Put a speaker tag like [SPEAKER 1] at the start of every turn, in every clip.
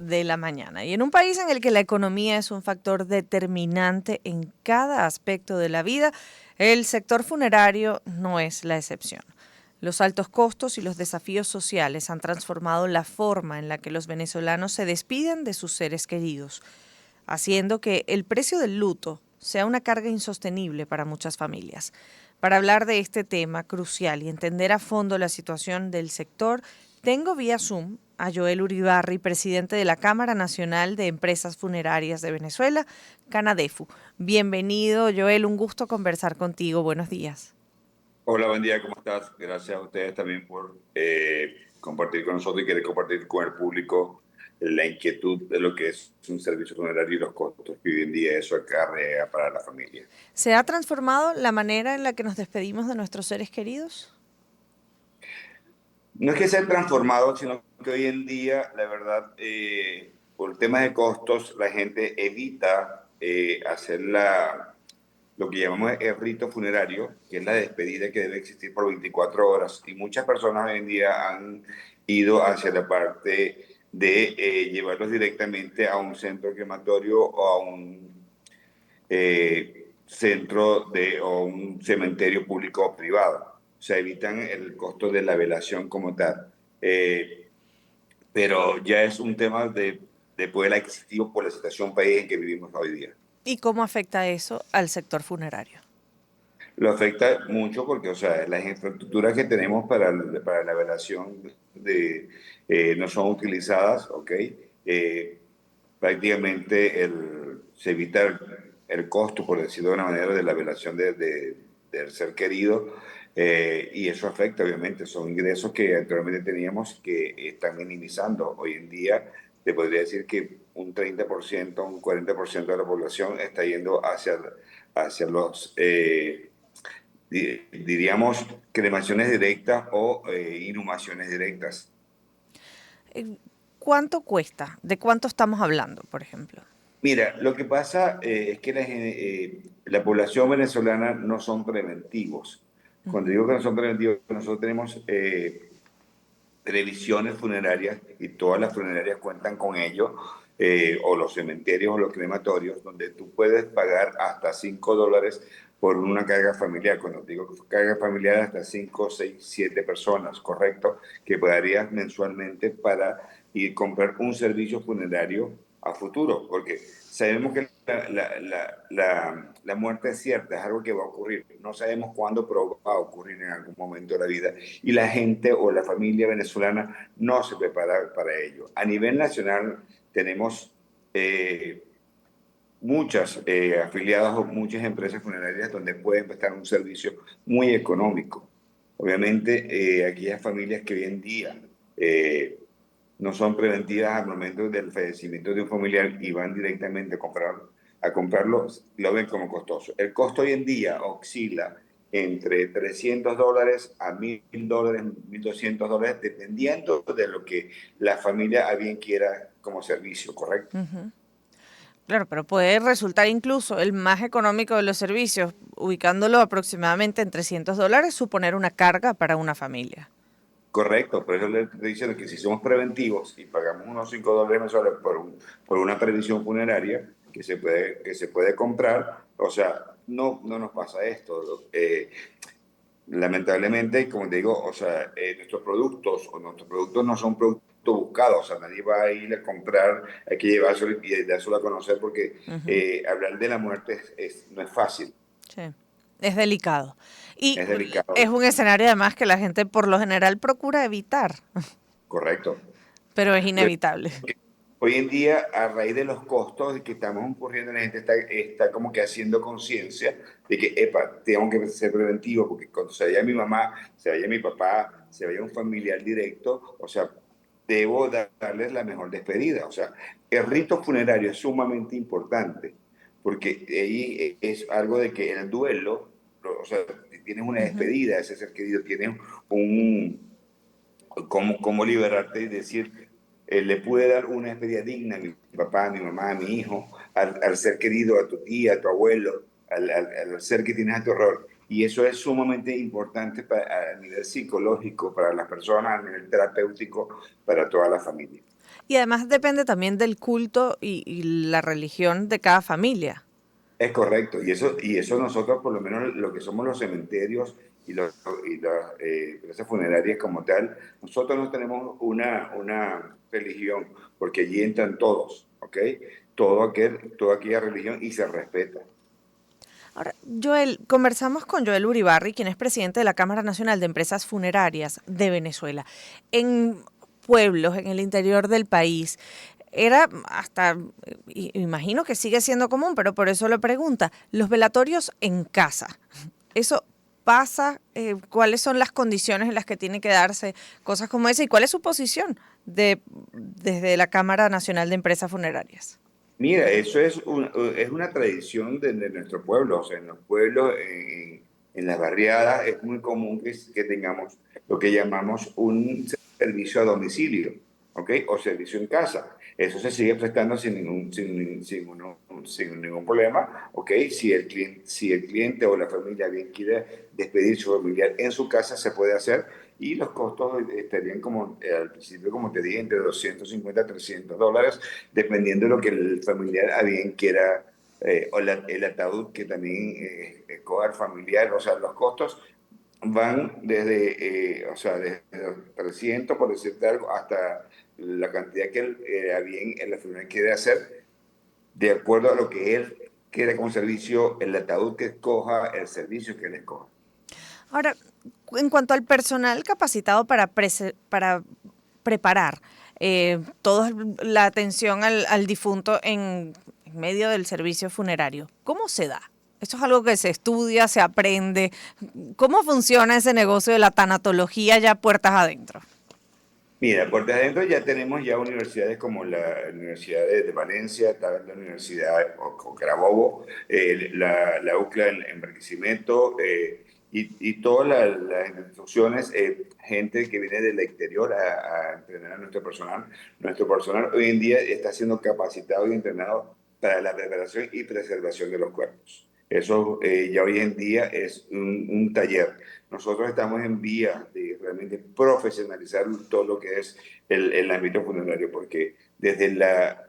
[SPEAKER 1] de la mañana. Y en un país en el que la economía es un factor determinante en cada aspecto de la vida, el sector funerario no es la excepción. Los altos costos y los desafíos sociales han transformado la forma en la que los venezolanos se despiden de sus seres queridos, haciendo que el precio del luto sea una carga insostenible para muchas familias. Para hablar de este tema crucial y entender a fondo la situación del sector, tengo vía Zoom a Joel Uribarri, presidente de la Cámara Nacional de Empresas Funerarias de Venezuela, Canadefu. Bienvenido, Joel, un gusto conversar contigo. Buenos días.
[SPEAKER 2] Hola, buen día, ¿cómo estás? Gracias a ustedes también por compartir con nosotros y querer compartir con el público la inquietud de lo que es un servicio funerario y los costos que hoy en día eso acarrea para la familia.
[SPEAKER 1] ¿Se ha transformado la manera en la que nos despedimos de nuestros seres queridos?
[SPEAKER 2] No es que se ha transformado, sino que hoy en día, la verdad, por temas de costos, la gente evita hacer lo que llamamos el rito funerario, que es la despedida que debe existir por 24 horas. Y muchas personas hoy en día han ido hacia la parte de llevarlos directamente a un centro crematorio o a un o un cementerio público o privado. O sea, evitan el costo de la velación como tal. Pero ya es un tema de poder adquisitivo por la situación país en que vivimos hoy día.
[SPEAKER 1] ¿Y cómo afecta eso al sector funerario?
[SPEAKER 2] Lo afecta mucho porque, o sea, las infraestructuras que tenemos para la velación no son utilizadas, ¿ok? Eh, Prácticamente se evita el costo, por decirlo de una manera, de la velación del ser querido, y eso afecta, obviamente, son ingresos que anteriormente teníamos que están minimizando. Hoy en día, te podría decir que un 30%, un 40% de la población está yendo hacia los diríamos, cremaciones directas o inhumaciones directas.
[SPEAKER 1] Eh, ¿Cuánto cuesta? ¿De cuánto estamos hablando, por ejemplo?
[SPEAKER 2] Mira, lo que pasa es que la población venezolana no son preventivos. Cuando digo que no son preventivos, nosotros tenemos previsiones funerarias y todas las funerarias cuentan con ello, o los cementerios o los crematorios, donde tú puedes pagar hasta $5 por una carga familiar. Cuando digo carga familiar, hasta 5, 6, 7 personas, ¿correcto? Que pagarías mensualmente para ir a comprar un servicio funerario a futuro, porque sabemos que la muerte es cierta, es algo que va a ocurrir. No sabemos cuándo, pero va a ocurrir en algún momento de la vida y la gente o la familia venezolana no se prepara para ello. A nivel nacional tenemos muchas afiliadas o muchas empresas funerarias donde pueden prestar un servicio muy económico. Obviamente, aquellas familias que hoy en día no son preventivas al momento del fallecimiento de un familiar y van directamente a comprarlo, lo ven como costoso. El costo hoy en día oscila entre $300 a $1,000, $1,200, dependiendo de lo que la familia a bien quiera como servicio, ¿correcto?
[SPEAKER 1] Claro, pero puede resultar incluso el más económico de los servicios, ubicándolo aproximadamente en $300, suponer una carga para una familia.
[SPEAKER 2] Correcto, por eso le estoy diciendo que si somos preventivos y pagamos unos $5 mensuales por una previsión funeraria que se puede comprar, o sea, no nos pasa esto. Lamentablemente, como te digo, o sea, nuestros productos no son productos buscados, o sea, nadie va a ir a comprar, hay que llevárselo y dárselo a conocer porque
[SPEAKER 1] Ujú.
[SPEAKER 2] hablar de la muerte no es fácil,
[SPEAKER 1] Sí, es delicado. Y
[SPEAKER 2] es delicado,
[SPEAKER 1] es un escenario además que la gente por lo general procura evitar,
[SPEAKER 2] correcto.
[SPEAKER 1] pero es inevitable.
[SPEAKER 2] Hoy en día, a raíz de los costos que estamos incurriendo, la gente está como que haciendo conciencia de que, epa, tengo que ser preventivo, porque cuando se vaya mi mamá, se vaya mi papá, se vaya un familiar directo, o sea, debo darles la mejor despedida. O sea, el rito funerario es sumamente importante, porque ahí es algo de que el duelo, o sea, tienes una
[SPEAKER 1] Ujú.
[SPEAKER 2] despedida, ese ser querido, tienes un cómo liberarte y decir, le pude dar una despedida digna a mi papá, a mi mamá, a mi hijo, al ser querido, a tu tía, a tu abuelo, al ser que tienes a tu horror. Y eso es sumamente importante a nivel psicológico para las personas, a nivel terapéutico para toda la familia.
[SPEAKER 1] Y además depende también del culto y la religión de cada familia.
[SPEAKER 2] Es correcto, y eso nosotros, por lo menos lo que somos los cementerios y las empresas funerarias como tal, nosotros no tenemos una religión, porque allí entran todos, ¿ok? Toda aquella religión y se respeta.
[SPEAKER 1] Ahora, Joel, conversamos con Joel Uribarri, quien es presidente de la Cámara Nacional de Empresas Funerarias de Venezuela. En pueblos, en el interior del país, era hasta, imagino que sigue siendo común, pero por eso lo pregunta, los velatorios en casa. ¿Eso pasa? ¿Cuáles son las condiciones en las que tiene que darse cosas como esa? ¿Y cuál es su posición desde la Cámara Nacional de Empresas Funerarias?
[SPEAKER 2] Mira, eso es una tradición de nuestro pueblo. O sea, en los pueblos, en las barriadas, es muy común que tengamos lo que llamamos un servicio a domicilio, ¿ok? O servicio en casa. Eso se sigue prestando sin ningún problema, ¿ok? Si el cliente o la familia bien quiere despedir su familiar en su casa, se puede hacer y los costos estarían como al principio, como te dije, entre 250 a $300, dependiendo de lo que el familiar a bien quiera, o el ataúd que también escoja el familiar. O sea, los costos van o sea, desde los 300, por decirte algo, hasta la cantidad que a bien el familiar quiere hacer, de acuerdo a lo que él quiere con servicio, el ataúd que escoja, el servicio que él escoja.
[SPEAKER 1] Ahora, en cuanto al personal capacitado para preparar toda la atención al difunto en medio del servicio funerario, ¿cómo se da? ¿Esto es algo que se estudia, se aprende? ¿Cómo funciona ese negocio de la tanatología ya puertas adentro?
[SPEAKER 2] Mira, por adentro ya tenemos ya universidades como la Universidad de Valencia, tal vez la Universidad o Carabobo, la UCLA en Barquisimeto, y todas las instituciones, gente que viene del exterior a entrenar a nuestro personal. Nuestro personal hoy en día está siendo capacitado y entrenado para la preparación y preservación de los cuerpos. Eso ya hoy en día es un taller. Nosotros estamos en vía de realmente profesionalizar todo lo que es el ámbito funerario, porque desde la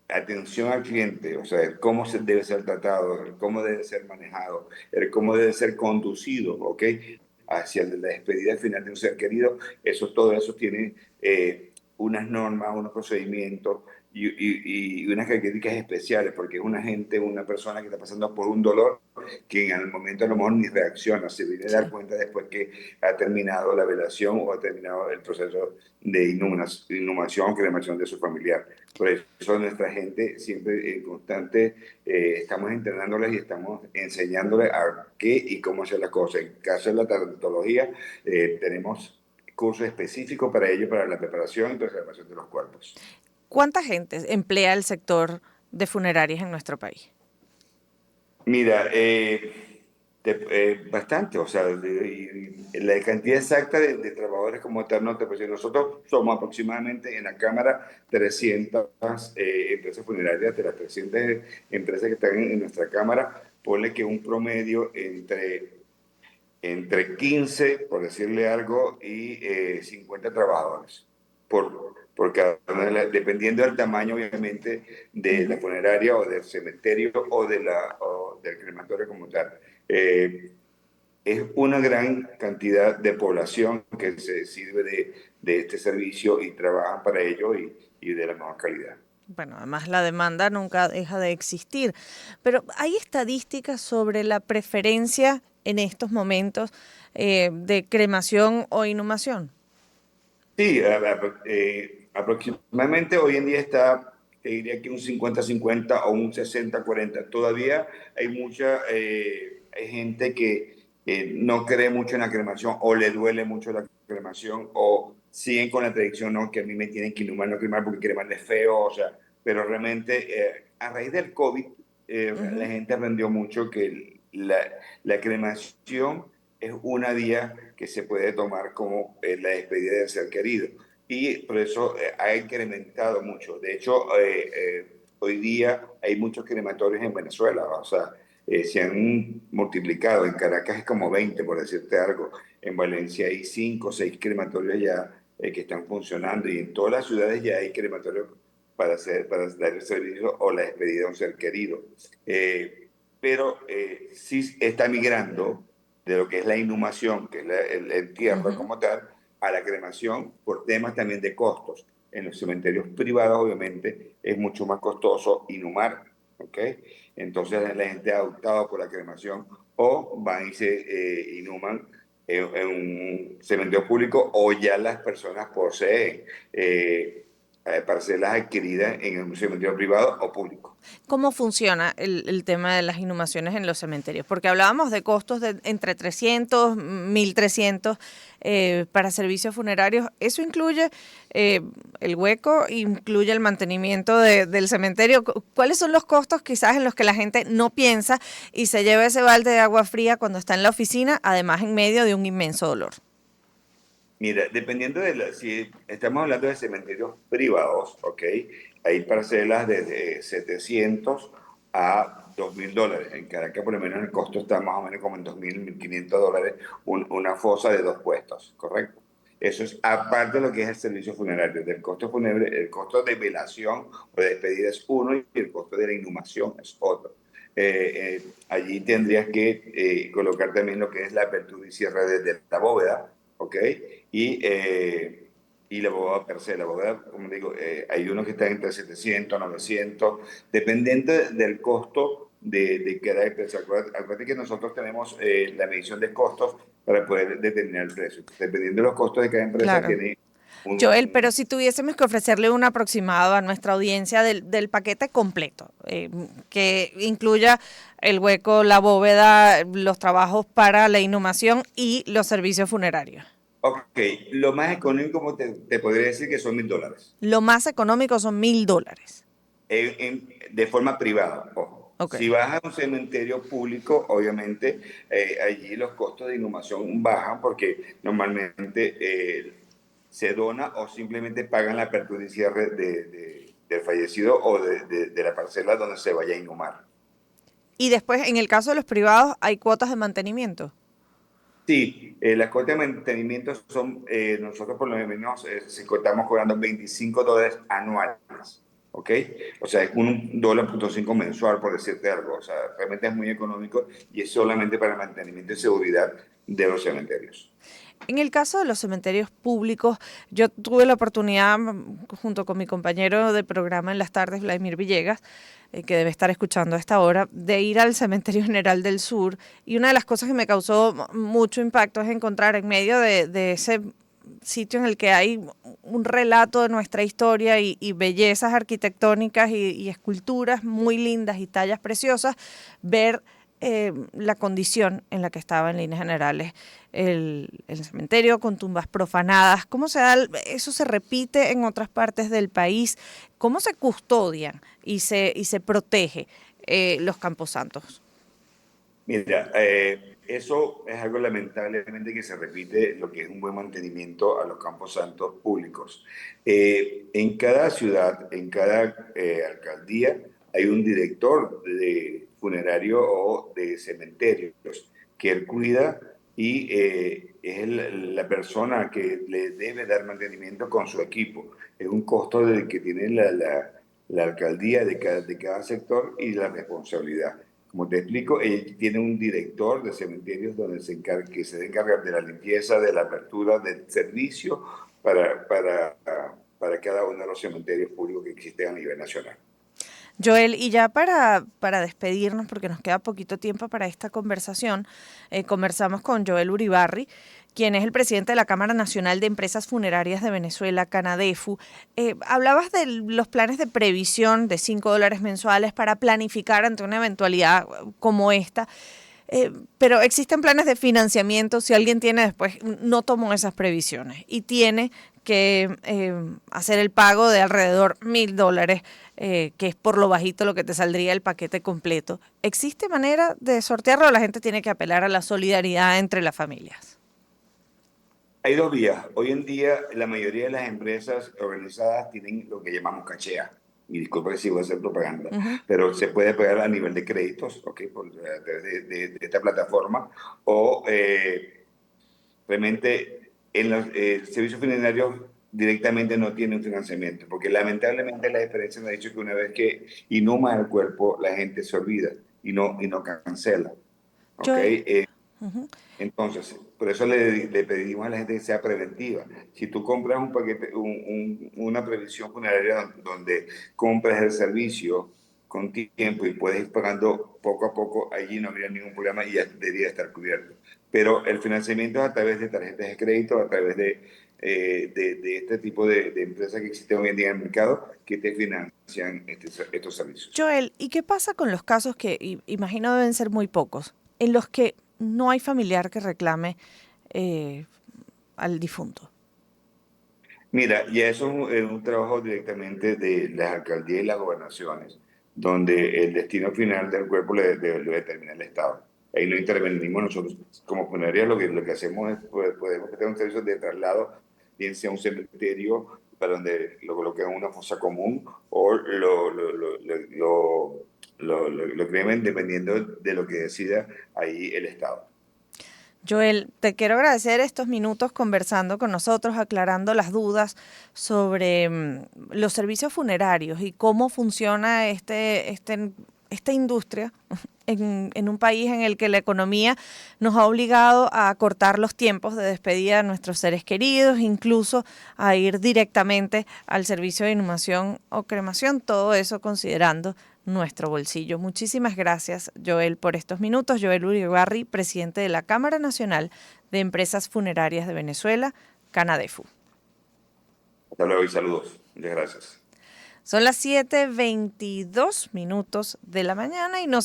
[SPEAKER 2] atención al cliente, o sea, el cómo se debe ser tratado, el cómo debe ser manejado, el cómo debe ser conducido, ¿ok? Hacia la despedida final de un ser querido, todo eso tiene unas normas, unos procedimientos y unas características especiales, porque es una persona que está pasando por un dolor que en el momento a lo mejor ni reacciona, se viene a dar
[SPEAKER 1] Sí.
[SPEAKER 2] cuenta después que ha terminado la velación o ha terminado el proceso de inhumación o cremación de su familiar. Por eso nuestra gente siempre en constante, estamos entrenándoles y estamos enseñándoles a qué y cómo hacer las cosas. En caso de la tanatología, tenemos cursos específicos para ello, para la preparación y preservación de los cuerpos.
[SPEAKER 1] ¿Cuánta gente emplea el sector de funerarias en nuestro país?
[SPEAKER 2] Mira, bastante, o sea, y la cantidad exacta de trabajadores como tal no te puedo decir. Nosotros somos aproximadamente en la Cámara 300 empresas funerarias. De las 300 empresas que están en nuestra Cámara, ponle que un promedio entre 15, por decirle algo, y 50 trabajadores por cada una dependiendo del tamaño, obviamente, de la
[SPEAKER 1] Ujú.
[SPEAKER 2] funeraria o del cementerio o del crematorio como tal. Es una gran cantidad de población que se sirve de este servicio y trabajan para ello y de la mejor calidad.
[SPEAKER 1] Bueno, además la demanda nunca deja de existir, pero ¿hay estadísticas sobre la preferencia en estos momentos de cremación o inhumación?
[SPEAKER 2] Sí, aproximadamente hoy en día está, te diría que un 50-50 o un 60-40. Todavía hay gente que no cree mucho en la cremación o le duele mucho la cremación o siguen con la tradición, no, que a mí me tienen que inhumar, no cremar porque cremar es feo, o sea, pero realmente a raíz del COVID, la
[SPEAKER 1] Ujú.
[SPEAKER 2] gente aprendió mucho que la cremación es una vía que se puede tomar como la despedida del ser querido. Y por eso ha incrementado mucho. De hecho, hoy día hay muchos crematorios en Venezuela, o sea, se han multiplicado. En Caracas es como 20, por decirte algo. En Valencia hay 5 o 6 crematorios ya que están funcionando y en todas las ciudades ya hay crematorios para dar el servicio o la despedida a un ser querido. Pero sí está migrando de lo que es la inhumación, que es el entierro
[SPEAKER 1] Ujú.
[SPEAKER 2] como tal, a la cremación por temas también de costos. En los cementerios privados, obviamente, es mucho más costoso inhumar, ¿ok? Entonces la gente ha optado por la cremación o van y se inhuman en un cementerio público o ya las personas poseen parcelas adquiridas en un cementerio privado o público.
[SPEAKER 1] ¿Cómo funciona el tema de las inhumaciones en los cementerios? Porque hablábamos de costos de entre 300, 1.300 para servicios funerarios. ¿Eso incluye el hueco, incluye el mantenimiento del cementerio? ¿Cuáles son los costos quizás en los que la gente no piensa y se lleva ese balde de agua fría cuando está en la oficina, además en medio de un inmenso dolor?
[SPEAKER 2] Mira, dependiendo si estamos hablando de cementerios privados, ¿ok? Hay parcelas desde 700 a $2.000. En Caracas, por lo menos, el costo está más o menos como en 2.000, $1.500, una fosa de 2 puestos, ¿correcto? Eso es aparte de lo que es el servicio funerario. Del costo fúnebre, el costo de velación o de despedida es uno y el costo de la inhumación es otro. Allí tendrías que colocar también lo que es la apertura y cierre de la bóveda, ¿ok? Y la bóveda per se. La bóveda, como digo, hay unos que están entre 700, 900, dependiendo del costo de cada empresa. Acuérdate que nosotros tenemos la medición de costos para poder determinar el precio. Dependiendo de los costos de cada empresa,
[SPEAKER 1] Claro.
[SPEAKER 2] tiene
[SPEAKER 1] Joel, pero
[SPEAKER 2] un
[SPEAKER 1] si tuviésemos que ofrecerle un aproximado a nuestra audiencia del paquete completo, que incluya el hueco, la bóveda, los trabajos para la inhumación y los servicios funerarios.
[SPEAKER 2] Ok, lo más económico te podría decir que son $1.000.
[SPEAKER 1] Lo más económico son $1.000.
[SPEAKER 2] De forma privada, ojo.
[SPEAKER 1] Ok.
[SPEAKER 2] Si vas a un cementerio público, obviamente allí los costos de inhumación bajan porque normalmente se dona o simplemente pagan la apertura y cierre del fallecido o de la parcela donde se vaya a inhumar.
[SPEAKER 1] Y después, en el caso de los privados, hay cuotas de mantenimiento.
[SPEAKER 2] Sí, las cuotas de mantenimiento son, nosotros por lo menos si estamos cobrando $25 anuales, ¿ok? O sea, es un $1.5 mensual, por decirte algo. O sea, realmente es muy económico y es solamente para el mantenimiento y seguridad de los cementerios.
[SPEAKER 1] En el caso de los cementerios públicos, yo tuve la oportunidad, junto con mi compañero de programa en las tardes, Vladimir Villegas, que debe estar escuchando a esta hora, de ir al Cementerio General del Sur. Y una de las cosas que me causó mucho impacto es encontrar en medio de ese sitio en el que hay un relato de nuestra historia y bellezas arquitectónicas y esculturas muy lindas y tallas preciosas, ver la condición en la que estaba en líneas generales el cementerio con tumbas profanadas. ¿Cómo se da? ¿Eso se repite en otras partes del país? ¿Cómo se custodian y se protege los camposantos?
[SPEAKER 2] Mira, eso es algo lamentablemente que se repite lo que es un buen mantenimiento a los campos santos públicos. En cada ciudad, en cada alcaldía, hay un director de funerario o de cementerios que él cuida y es la persona que le debe dar mantenimiento con su equipo. Es un costo que tiene la alcaldía de cada sector y la responsabilidad. Como te explico, tiene un director de cementerios donde que se encarga de la limpieza, de la apertura, del servicio para cada uno de los cementerios públicos que existen a nivel nacional.
[SPEAKER 1] Joel, y ya para despedirnos, porque nos queda poquito tiempo para esta conversación, conversamos con Joel Uribarri, quien es el presidente de la Cámara Nacional de Empresas Funerarias de Venezuela, Canadefu. Hablabas de los planes de previsión de $5 mensuales para planificar ante una eventualidad como esta. Pero existen planes de financiamiento si alguien tiene después, no tomó esas previsiones y tiene que hacer el pago de alrededor $1.000, que es por lo bajito lo que te saldría el paquete completo. ¿Existe manera de sortearlo o la gente tiene que apelar a la solidaridad entre las familias?
[SPEAKER 2] Hay dos vías. Hoy en día la mayoría de las empresas organizadas tienen lo que llamamos cachea. Y disculpa si voy a hacer propaganda,
[SPEAKER 1] Ujú.
[SPEAKER 2] pero se puede pagar a nivel de créditos, ¿ok? A través de esta plataforma o realmente en los servicios funerarios directamente no tienen financiamiento, porque lamentablemente la experiencia me ha dicho que una vez que inhuma el cuerpo, la gente se olvida y no cancela. ¿Ok?
[SPEAKER 1] Joel, ujú.
[SPEAKER 2] Entonces, por eso le pedimos a la gente que sea preventiva. Si tú compras un paquete, una previsión funeraria donde compras el servicio con tiempo y puedes ir pagando poco a poco, allí no habría ningún problema y ya debería estar cubierto. Pero el financiamiento es a través de tarjetas de crédito, a través de este tipo de empresas que existen hoy en día en el mercado que te financian estos servicios.
[SPEAKER 1] Joel, ¿y qué pasa con los casos que imagino deben ser muy pocos, en los que no hay familiar que reclame eh, al difunto?
[SPEAKER 2] Mira, ya eso es un trabajo directamente de las alcaldías y las gobernaciones, donde el destino final del cuerpo lo determina el Estado. Ahí no intervenimos nosotros como funeraria, lo que hacemos es, pues, podemos tener un servicio de traslado, bien sea un cementerio para donde lo coloquen en una fosa común o lo cremen dependiendo de lo que decida ahí el Estado.
[SPEAKER 1] Joel, te quiero agradecer estos minutos conversando con nosotros, aclarando las dudas sobre los servicios funerarios y cómo funciona esta industria en un país en el que la economía nos ha obligado a cortar los tiempos de despedida de nuestros seres queridos, incluso a ir directamente al servicio de inhumación o cremación, todo eso considerando nuestro bolsillo. Muchísimas gracias, Joel, por estos minutos. Joel Uribarri, presidente de la Cámara Nacional de Empresas Funerarias de Venezuela, Canadefu.
[SPEAKER 2] Hasta luego y saludos. Muchas gracias.
[SPEAKER 1] Son las 7:22 de la mañana y nos